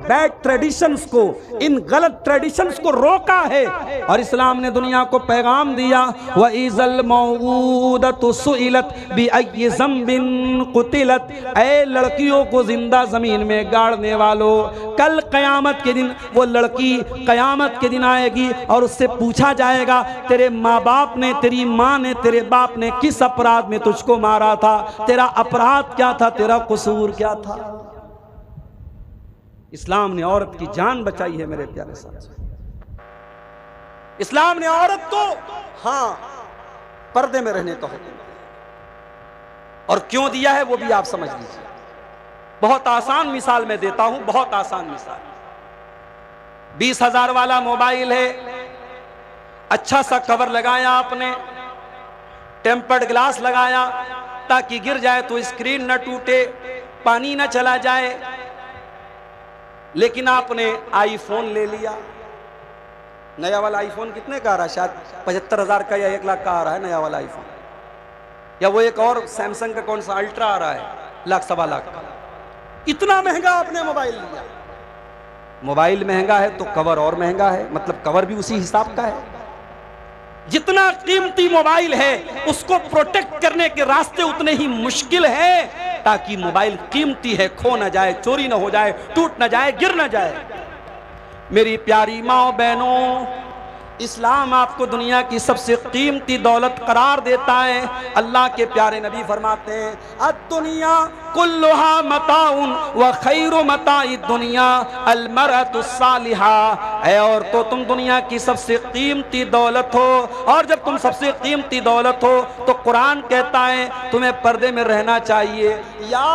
Bad traditions को, इन गलत traditions को रोका है। और इस्लाम ने दुनिया को पैगाम दिया, व इज़ल मौऊदतु सुइलत बिअय्यि ज़ंबिन कुतिलत, ऐ लड़कियों को जिंदा जमीन में गाड़ने वालों, कल कयामत के दिन वो लड़की कयामत के दिन आएगी और उससे पूछा जाएगा तेरे माँ बाप ने, तेरी माँ ने, तेरे बाप ने किस अपराध में तुझको मारा था, तेरा अपराध क्या था, तेरा कसूर क्या था। इस्लाम ने औरत की जान बचाई है मेरे प्यारे साथ। इस्लाम ने औरत को हाँ पर्दे में रहने का हुक्म दिया, और क्यों दिया है वो भी आप समझ लीजिए। बहुत आसान मिसाल मैं देता हूं, बहुत आसान मिसाल। 20,000 वाला मोबाइल है, अच्छा सा कवर लगाया आपने, टेम्पर्ड ग्लास लगाया ताकि गिर जाए तो स्क्रीन न टूटे, पानी न चला जाए, लेकिन आपने आईफोन ले लिया। नया वाला आईफोन कितने का आ रहा है? शायद 75,000 का या 1 लाख का आ रहा है नया वाला आईफोन, या वो एक और सैमसंग का कौन सा अल्ट्रा आ रहा है, लाख सवा लाख का। इतना महंगा आपने मोबाइल लिया। मोबाइल महंगा है तो कवर और महंगा है, मतलब कवर भी उसी हिसाब का है। जितना कीमती मोबाइल है उसको प्रोटेक्ट करने के रास्ते उतने ही मुश्किल है, ताकि मोबाइल कीमती है, खो ना जाए, चोरी ना हो जाए, टूट ना जाए, गिर ना जाए। मेरी प्यारी माओ बहनों, इस्लाम आपको दुनिया की सबसे कीमती दौलत करार देता है। अल्लाह के प्यारे नबी फरमाते हैं, अद्दुनिया कुल्लुहा मताउन व खैरु मताई दुनिया अल मरअतु सालिहा। है और तो तुम दुनिया की सबसे कीमती दौलत हो, और जब तुम सबसे कीमती दौलत हो तो कुरान कहता है तुम्हें पर्दे में रहना चाहिए। या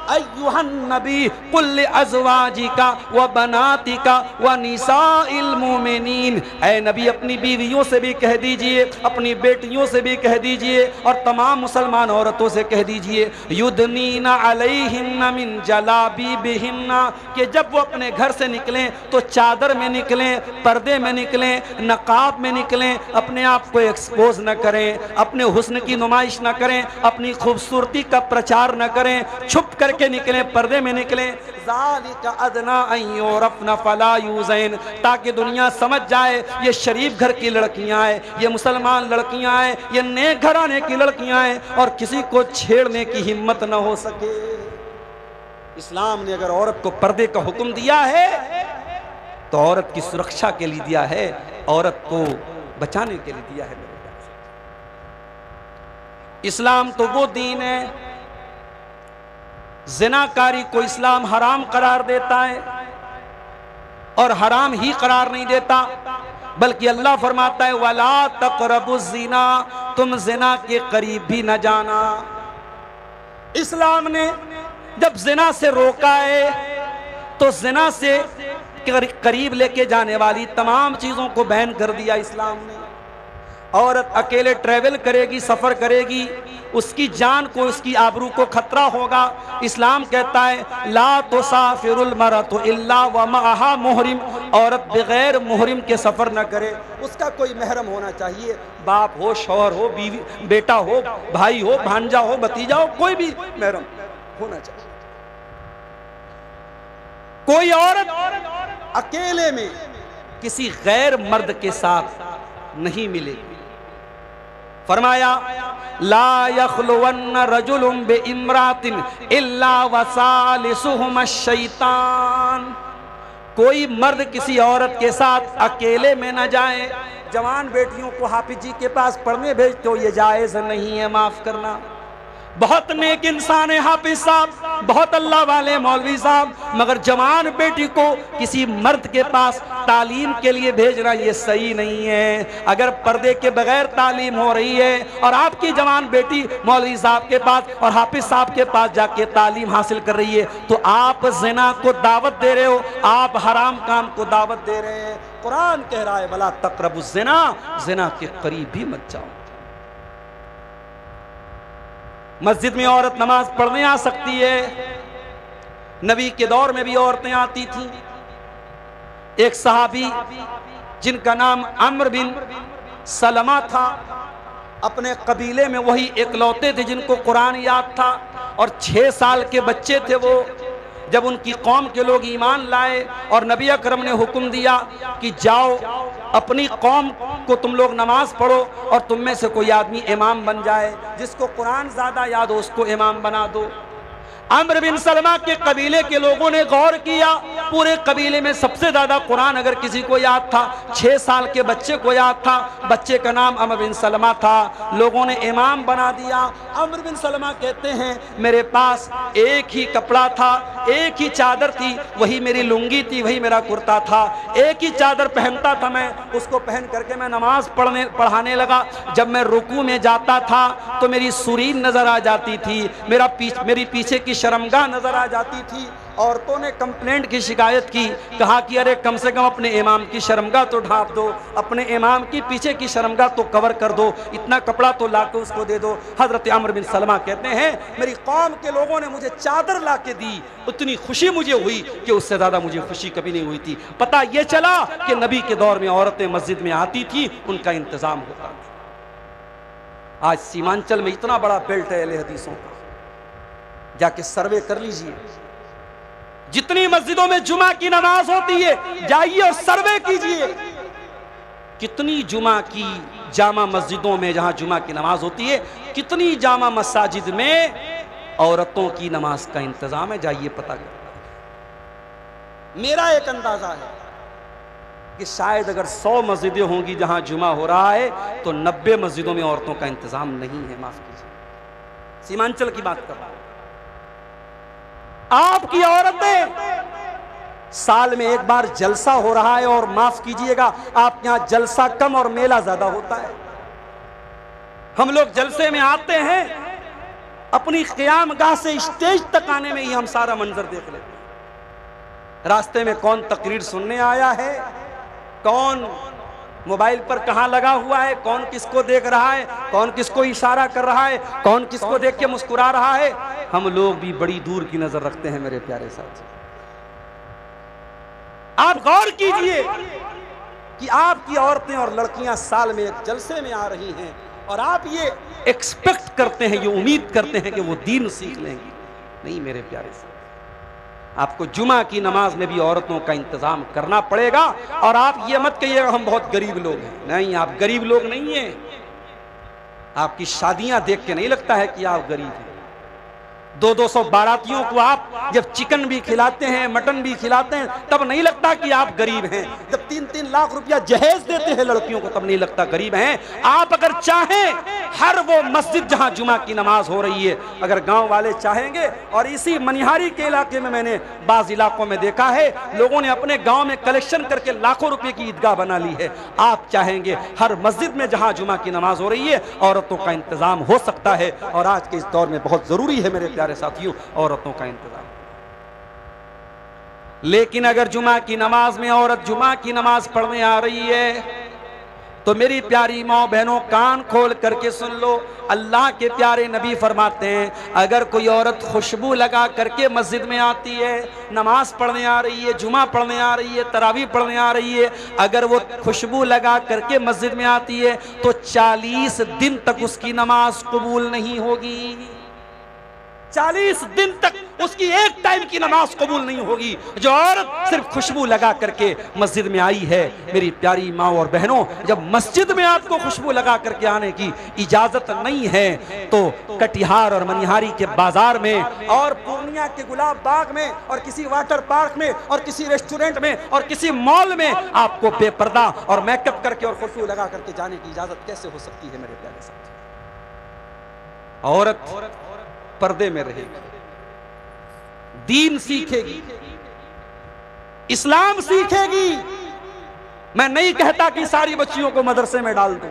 अय्युहन नबी कुल अज़वाजिका व बनातिका व निसाइल मुमिनीन, ऐ नबी अपनी बीवियों से भी कह दीजिए, अपनी बेटियों से भी कह दीजिए, और तमाम मुसलमान औरतों से कह दीजिए, युदनीना अलैहिन्ना मिन जलाबीबिहिन्ना, कि जब वो अपने घर से निकलें तो चादर में निकलें, पर्दे में निकलें, नकाब में निकलें, अपने आप को एक्सपोज न करें, अपने हुस्न की नुमाइश न करें, अपनी खूबसूरती का प्रचार न करें, छुप करके निकलें, पर्दे में निकलें। ज़ालिका अदना अन युरफ़ना फला यूज़ैन, ताकि दुनिया समझ जाए ये शरीफ घर की लड़कियां हैं, ये मुसलमान लड़कियां हैं, ये नेक घराने की लड़कियां हैं, और किसी को छेड़ने की हिम्मत न हो सके। इस्लाम ने अगर औरत को पर्दे का हुक्म दिया है तो औरत की सुरक्षा के लिए दिया है, औरत को बचाने के लिए दिया है। इस्लाम तो वो दीन है, ज़िनाकारी को इस्लाम हराम करार देता है, और हराम ही करार नहीं देता, बल्कि अल्लाह फरमाता है वला तक़रबुज़ ज़िना, तुम ज़िना के करीब भी न जाना। इस्लाम ने जब ज़िना से रोका है तो ज़िना से करीब लेके जाने वाली तमाम चीज़ों को बैन कर दिया इस्लाम ने। औरत अकेले ट्रैवल करेगी, सफ़र करेगी, उसकी जान को, उसकी आबरू को खतरा होगा। इस्लाम कहता है ला तुसाफिरुल मरअतु इल्ला व मअहा मुहरिम, औरत बगैर मुहरिम के सफ़र न करे, उसका कोई महरम होना चाहिए, बाप हो, शौहर हो, बीवी, बेटा हो, भाई हो, भांजा हो, भतीजा हो, कोई भी महरम होना चाहिए। कोई औरत अकेले में किसी गैर मर्द के साथ नहीं मिलेगी। फरमाया ला यख्लुवन्न रजुलुम बि इम्रातिन इल्ला वसालिसुहुम शैतान, कोई मर्द किसी औरत के साथ अकेले में न जाए। जवान बेटियों को हाफिज जी के पास पढ़ने भेजते हो, ये जायज़ नहीं है, माफ़ करना। बहुत नेक इंसान है हाफिज साहब, बहुत अल्लाह वाले मौलवी साहब, मगर जवान बेटी को किसी मर्द के पास तालीम के लिए भेजना ये सही नहीं है। अगर पर्दे के बगैर तालीम हो रही है और आपकी जवान बेटी मौलवी साहब के पास और हाफिज साहब के पास जाके तालीम हासिल कर रही है, तो आप ज़िना को दावत दे रहे हो, आप हराम काम को दावत दे रहे हैं। कुरान कह रहा है वला तक़रबुज़ ज़िना, ज़िना के करीब भी मत जाओ। मस्जिद में औरत नमाज पढ़ने आ सकती है, नबी के दौर में भी औरतें आती थीं। एक सहाबी जिनका नाम अम्र बिन सलमा था, अपने कबीले में वही इकलौते थे जिनको कुरान याद था, और 6 साल के बच्चे थे वो। जब उनकी कौम के लोग ईमान लाए और नबी अकरम ने हुक्म दिया कि जाओ अपनी कौम को तुम लोग नमाज पढ़ो और तुम में से कोई आदमी इमाम बन जाए, जिसको कुरान ज़्यादा याद हो उसको इमाम बना दो। अम्र बिन सलमा के कबीले के लोगों ने गौर किया, पूरे कबीले में सबसे ज्यादा कुरान अगर किसी को याद था 6 साल के बच्चे को याद था, बच्चे का नाम अम्र बिन सलमा था। लोगों ने इमाम बना दिया। अम्र बिन सलमा कहते हैं मेरे पास एक ही कपड़ा था, एक ही चादर थी, वही मेरी लुंगी थी, वही मेरा कुर्ता था, एक ही चादर पहनता था मैं, उसको पहन करके मैं नमाज पढ़ाने लगा। जब मैं रुकू में जाता था तो मेरी सुरीन नजर आ जाती थी, मेरी पीछे की शर्मगाह नजर आ जाती थी। औरतों ने कंप्लेंट की शिकायत की, कहा कि अरे कम से कम अपने इमाम की शर्मगाह तो ढांप दो, अपने इमाम की पीछे की शर्मगाह तो कवर कर दो, इतना कपड़ा तो ला के उसको दे दो। हजरत अम्र बिन सलमा कहते हैं मेरी कौम के लोगों ने मुझे चादर ला के दी, उतनी खुशी मुझे हुई कि उससे ज्यादा मुझे खुशी कभी नहीं हुई थी। पता यह चला कि नबी के दौर में औरतें मस्जिद में आती थी, उनका इंतजाम होता था। आज सीमांचल में इतना बड़ा बेल्ट है अहले हदीसों का, जाके सर्वे कर लीजिए, जितनी मस्जिदों में जुमा की नमाज होती है जाइए और सर्वे कीजिए, कितनी जुमा की जामा मस्जिदों में जहां जुमा की नमाज होती है, कितनी जामा मसाजिद में औरतों की नमाज का इंतजाम है, जाइए पता करिए। मेरा एक अंदाजा है कि शायद अगर 100 मस्जिदें होंगी जहां जुमा हो रहा है तो 90 मस्जिदों में औरतों का इंतजाम नहीं है। माफ कीजिए, सीमांचल की बात कर रहा हूं। आपकी औरतें साल में एक बार जलसा हो रहा है और माफ कीजिएगा आप यहां जलसा कम और मेला ज्यादा होता है। हम लोग जलसे में आते हैं, अपनी क़याम गाह से स्टेज तक आने में ही हम सारा मंजर देख लेते हैं। रास्ते में कौन तकरीर सुनने आया है, कौन मोबाइल पर कहां लगा हुआ है, कौन किसको देख रहा है, कौन किसको इशारा कर रहा है, कौन किसको देख के मुस्कुरा रहा है, हम लोग भी बड़ी दूर की नजर रखते हैं। मेरे प्यारे साथी, आप गौर कीजिए कि आपकी औरतें और लड़कियां साल में एक जलसे में आ रही हैं और आप ये एक्सपेक्ट करते हैं, ये उम्मीद करते हैं कि वो दीन सीख लेंगी। नहीं मेरे प्यारे साथी, आपको जुमा की नमाज में भी औरतों का इंतजाम करना पड़ेगा। और आप ये मत कहिएगा हम बहुत गरीब लोग हैं, नहीं आप गरीब लोग नहीं हैं। आपकी शादियां देख के नहीं लगता है कि आप गरीब हैं। 200-200 बारातियों को आप जब चिकन भी खिलाते हैं, मटन भी खिलाते हैं, तब नहीं लगता कि आप गरीब हैं। जब 3-3 लाख रुपया जहेज देते हैं लड़कियों को, तब नहीं लगता गरीब हैं। आप अगर चाहें हर वो मस्जिद जहां जुमा की नमाज हो रही है, अगर गांव वाले चाहेंगे, और इसी मनिहारी के इलाके में मैंने बाज इलाकों में देखा है लोगों ने अपने गांव में कलेक्शन करके लाखों रुपए की ईदगाह बना ली है। आप चाहेंगे हर मस्जिद में जहां जुमा की नमाज हो रही है औरतों का इंतजाम हो सकता है। और आज के इस दौर में बहुत जरूरी है मेरे प्यारे साथियों औरतों का इंतजाम। लेकिन अगर जुमा की नमाज में औरत जुमा की नमाज पढ़ने आ रही है तो मेरी प्यारी माँ बहनों कान खोल करके सुन लो, अल्लाह के प्यारे नबी फरमाते हैं अगर कोई औरत खुशबू लगा करके मस्जिद में आती है, नमाज पढ़ने आ रही है, जुमा पढ़ने आ रही है, तरावी पढ़ने आ रही है, अगर वो खुशबू लगा करके मस्जिद में आती है तो 40 दिन तक उसकी नमाज कबूल नहीं होगी। 40 दिन तक उसकी एक टाइम की नमाज कबूल नहीं होगी। जो औरत सिर्फ खुशबू लगा करके मस्जिद में आई है, मेरी प्यारी माँ और बहनों, जब मस्जिद में आपको खुशबू लगा करके आने की इजाजत नहीं है तो कटिहार और मनिहारी के बाजार में और पूर्णिया के गुलाब बाग में और किसी वाटर पार्क में और किसी रेस्टोरेंट में और किसी मॉल में आपको बेपर्दा और मेकअप करके और खुशबू लगा करके जाने की इजाजत कैसे हो सकती है? मेरे प्यारे साथी, औरत पर्दे में रहेगी, दीन सीखेगी, इस्लाम सीखेगी। मैं नहीं कहता कि सारी बच्चियों को मदरसे में डाल दो,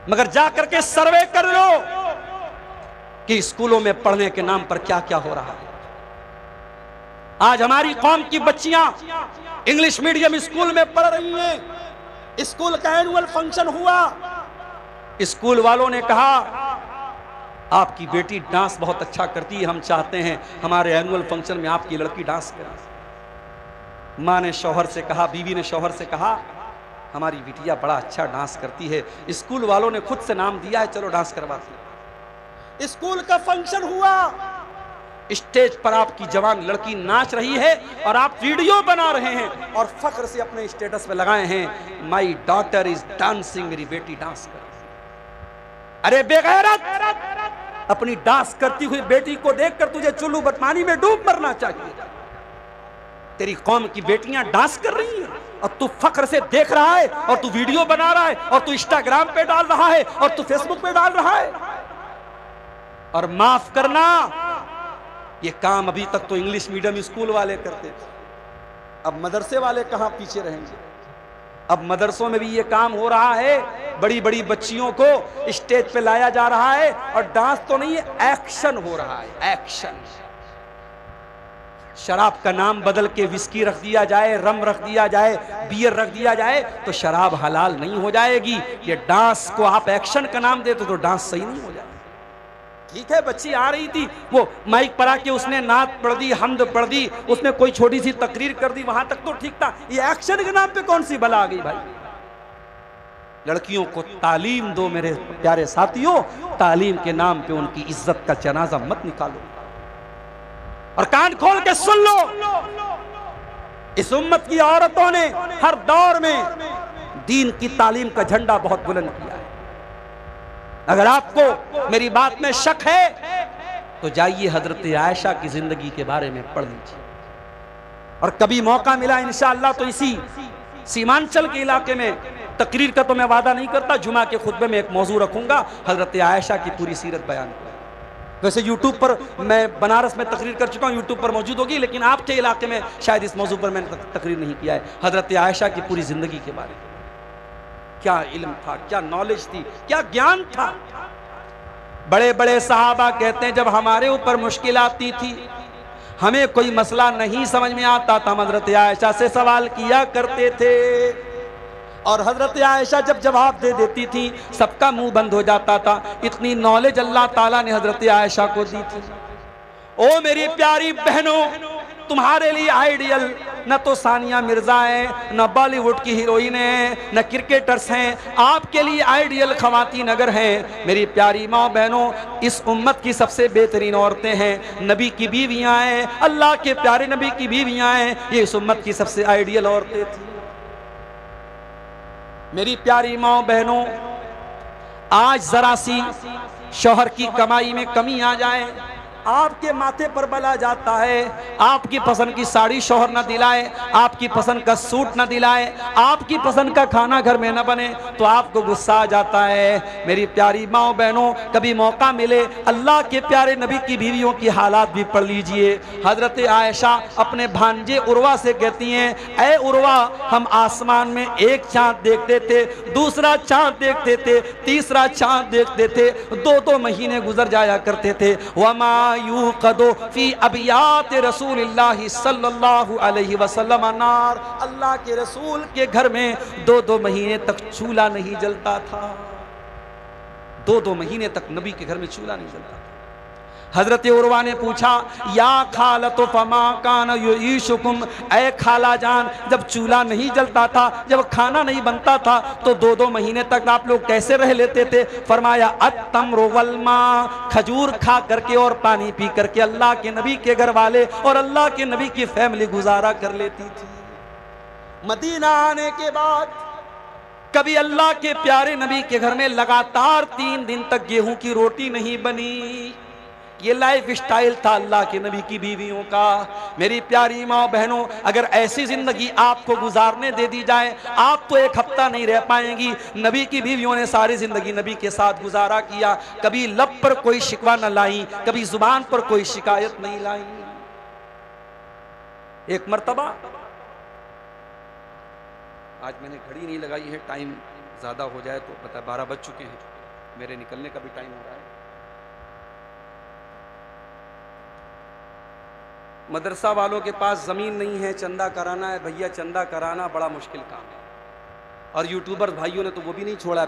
मगर जाकर के सर्वे कर लो कि स्कूलों में पढ़ने के नाम पर क्या क्या हो रहा है। आज हमारी कौम की बच्चियां इंग्लिश मीडियम स्कूल में पढ़ रही हैं। स्कूल का एनुअल फंक्शन हुआ, स्कूल वालों ने कहा आपकी बेटी डांस बहुत अच्छा करती है, हम चाहते हैं हमारे एनुअल फंक्शन में आपकी लड़की डांस करे। माँ ने शौहर से कहा, बीवी ने शौहर से कहा हमारी बिटिया बड़ा अच्छा डांस करती है, स्कूल वालों ने खुद से नाम दिया है, चलो डांस करवाते हैं। स्कूल का फंक्शन हुआ, स्टेज पर आपकी जवान लड़की नाच रही है और आप वीडियो बना रहे हैं और फख्र से अपने स्टेटस पे लगाए हैं, माई डॉटर इज डांसिंग, मेरी बेटी डांस कर रही है। अरे बेगैरत, अपनी डांस करती हुई बेटी को देखकर तुझे चुल्लू बदमानी में डूब मरना चाहिए। तेरी कौम की बेटियां डांस कर रही हैं और तू फख्र से देख रहा है और तू वीडियो बना रहा है और तू इंस्टाग्राम पे डाल रहा है और तू फेसबुक पे डाल रहा है। और माफ करना, ये काम अभी तक तो इंग्लिश मीडियम स्कूल वाले करते थे, अब मदरसे वाले कहां पीछे रहेंगे। अब मदरसों में भी ये काम हो रहा है, बड़ी बड़ी बच्चियों को स्टेज पे लाया जा रहा है और डांस तो नहीं है, एक्शन हो रहा है, एक्शन। शराब का नाम बदल के विस्की रख दिया जाए, रम रख दिया जाए, बियर रख दिया जाए तो शराब हलाल नहीं हो जाएगी। ये डांस को आप एक्शन का नाम देते तो डांस सही नहीं हो जाएगा। ठीक है, बच्ची आ रही थी, वो माइक पर आके उसने नात पढ़ दी, हमद पढ़ दी, उसने कोई छोटी सी तकरीर कर दी, वहां तक तो ठीक था। ये एक्शन के नाम पे कौन सी बला आ गई भाई। लड़कियों को तालीम दो मेरे प्यारे साथियों, तालीम के नाम पे उनकी इज्जत का जनाजा मत निकालो। और कान खोल के सुन लो, इस उम्मत की औरतों ने हर दौर में दीन की तालीम का झंडा बहुत बुलंद किया है। अगर आपको मेरी बात में शक है तो जाइए हजरत आयशा की जिंदगी के बारे में पढ़ लीजिए। और कभी मौका मिला इंशाअल्लाह तो इसी सीमांचल के इलाके में, तकरीर का तो मैं वादा नहीं करता, जुमा के खुतबे में एक मौजू रखूंगा, हजरत आयशा की पूरी सीरत बयान करूंगा। वैसे यूट्यूब पर मैं बनारस में तकरीर कर चुका हूँ, यूट्यूब पर मौजूद होगी, लेकिन आपके इलाके में शायद इस मौजू पर मैंने तकरीर नहीं किया है। हजरत आयशा की पूरी जिंदगी के बारे में, क्या इल्म था, क्या नॉलेज थी, क्या ज्ञान था। बड़े बड़े सहाबा कहते हैं जब हमारे ऊपर मुश्किल आती थी, हमें कोई मसला नहीं समझ में आता था, हजरत आयशा से सवाल किया करते थे और हजरत आयशा जब जवाब दे देती थी सबका मुंह बंद हो जाता था। इतनी नॉलेज अल्लाह ताला ने हजरत आयशा को दी थी। ओ मेरी प्यारी बहनों, तुम्हारे लिए आइडियल न तो सानिया मिर्जा है, न बॉलीवुड की हीरोइन है, न क्रिकेटर्स हैं, आपके लिए आइडियल खवातीन अगर हैं, मेरी प्यारी माँ बहनों, इस उम्मत की सबसे बेहतरीन औरतें हैं, नबी की बीवियां हैं, अल्लाह के प्यारे नबी की बीवियां हैं, ये इस उम्मत की सबसे आइडियल औरतें थी। मेरी प्यारी माँ बहनों, आज जरा सी शौहर की कमाई में कमी आ जाए, आपके माथे पर बला जाता है, आपकी पसंद की साड़ी शौहर न दिलाए, आपकी पसंद का सूट न दिलाए, आपकी पसंद का खाना घर में न बने तो आपको गुस्सा आ जाता है। मेरी प्यारी माँ बहनों, कभी मौका मिले अल्लाह के प्यारे नबी की बीवियों की हालात भी पढ़ लीजिए। हजरत आयशा अपने भांजे उर्वा से कहती हैं, ऐ उर्वा, हम आसमान में एक चांद देखते थे, दूसरा चांद देखते थे, तीसरा चांद देखते थे, 2-2 महीने गुजर जाया करते थे। वमा यूक़दु फी अबियात रसूलिल्लाह सल्लल्लाहु अलैहि वसल्लम नार, अल्लाह के रसूल के घर में 2-2 महीने तक चूल्हा नहीं जलता था। 2-2 महीने तक नबी के घर में चूल्हा नहीं जलता था। हजरत उर्वा ने पूछा, या खालतो फमा कान युईशुकुम, ऐ खाला जान, जब चूल्हा नहीं जलता था, जब खाना नहीं बनता था तो 2-2 महीने तक आप लोग कैसे रह लेते थे? फरमाया, अत्तम्रु वल मा, खजूर खा करके और पानी पी करके अल्लाह के नबी के घर वाले और अल्लाह के नबी की फैमिली गुजारा कर लेती थी। मदीना आने के बाद कभी अल्लाह के प्यारे नबी के घर में लगातार 3 दिन तक गेहूं की रोटी नहीं बनी। ये लाइफ स्टाइल था अल्लाह के नबी की बीवियों का। मेरी प्यारी माँ बहनों, अगर ऐसी जिंदगी आपको गुजारने दे दी जाए, आप तो 1 हफ्ता नहीं रह पाएंगी। नबी की बीवियों ने सारी जिंदगी नबी के साथ गुजारा किया, कभी लब पर कोई शिकवा न लाई, कभी जुबान पर कोई शिकायत नहीं लाई। एक मर्तबा, आज मैंने घड़ी नहीं लगाई है, टाइम ज्यादा हो जाए तो पता, 12 बज चुके हैं, मेरे निकलने का भी टाइम हो रहा है। मदरसा वालों के पास ज़मीन नहीं है, चंदा कराना है, भैया चंदा कराना बड़ा मुश्किल काम है, और यूट्यूबर भाइयों ने तो वो भी नहीं छोड़ा।